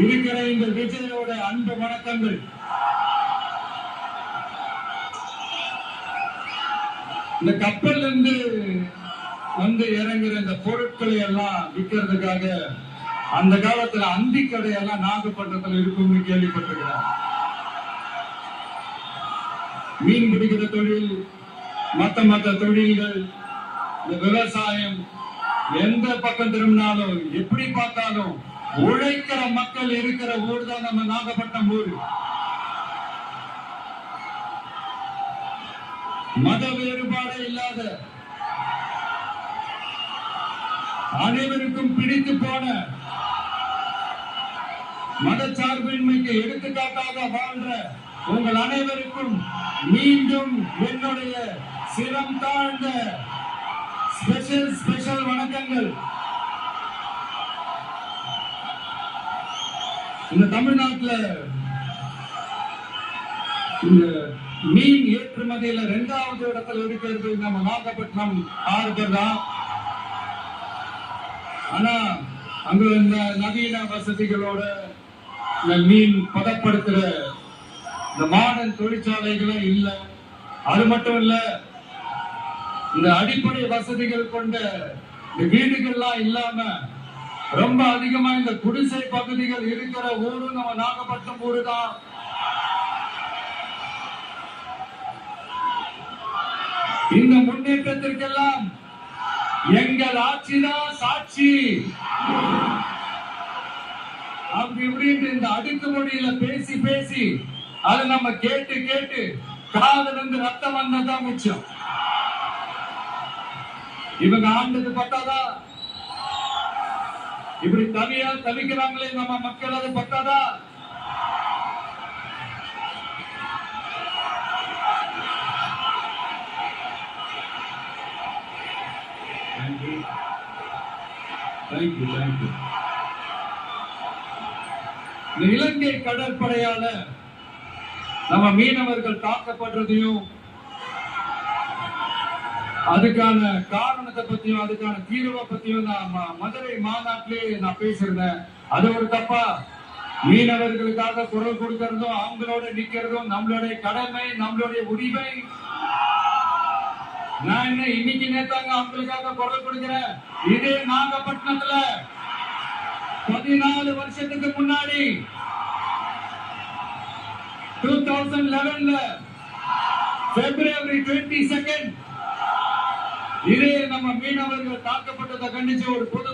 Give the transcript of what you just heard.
இருக்கிற இந்த விஜயோட அன்பு வணக்கங்கள். இந்த கப்பல் இருந்து வந்து இறங்குற இந்த பொருட்களை எல்லாம் விற்கிறதுக்காக அந்த காலத்துல அந்தி கடையெல்லாம் நாகப்பட்டினத்துல இருக்கும்னு கேள்விப்பட்டிருக்கிறார். மீன் பிடிக்கிற தொழில், மற்ற தொழில்கள், இந்த விவசாயம், எந்த பக்கம் திரும்பினாலும் எப்படி பார்த்தாலும் உழைக்கிற மக்கள் இருக்கிற ஊர் தான் நம்ம நாகப்பட்டினம் ஊர். மத வேறுபாடு இல்லாத, அனைவருக்கும் பிடித்து போன, மதச்சார்பின்மைக்கு எடுத்துக்காட்டாக வாழ்ற உங்கள் அனைவருக்கும் மீண்டும் என்னுடைய சிரம் தாழ்ந்த ஸ்பெஷல் வணக்கங்கள். இந்த தமிழ்நாட்டில் இந்த மீன் ஏற்றுமதியில 2வது இடத்துல இருக்கிறது நம்ம நாகப்பட்டினம் ஹார்பர் தான். ஆனா அங்க இந்த நவீன வசதிகளோட இந்த மீன் பதப்படுத்துற இந்த மாடர்ன் தொழிற்சாலைகளும் இல்ல. அது மட்டும் இல்ல, இந்த அடிப்படை வசதிகள் கொண்ட இந்த வீடுகள்லாம் இல்லாம ரொம்ப அதிகமா இந்த குடிசை பகுதிகள் இருக்கிற ஊரு நம்ம நாகப்பட்டினம் ஊரு தான். இந்த முன்னேற்றத்திற்கெல்லாம் எங்கள் ஆட்சிதான் சாட்சி. அப்படி இப்படின்னு இந்த அடுக்குமொழியில பேசி அது நம்ம கேட்டு காதுல இருந்து ரத்தம் வந்ததான் மிச்சம். இவங்க ஆண்டது பத்தாதா? இப்படி தவிக்கிறாங்களே நம்ம மக்கள், அது பத்தாதா? தேங்க்யூ. இந்த இலங்கை கடற்படையால நம்ம மீனவர்கள் தாக்கப்படுறதையும், அதுக்கான காரணத்தை பத்தியும், அதுக்கான தீர்வை பத்தியும் நான் மதுரை மாநாட்டிலே நான் பேசியிருந்தேன். அது ஒரு தப்பா? மீனவர்களுக்காக குரல் கொடுக்கறதும், அவங்களோட நிக்கிறதும் நம்மளுடைய கடமை, நம்மளுடைய உரிமை. நான் என்ன இன்னைக்கு நேத்தாங்க அவங்களுக்காக குரல் கொடுக்கிறேன். இதே நாகப்பட்டினத்துல 14 வருஷத்துக்கு முன்னாடி 2011 February 22 இதே நம்ம மீனவர்கள் தாக்கப்பட்டதை கண்டிச்சு ஒரு பொது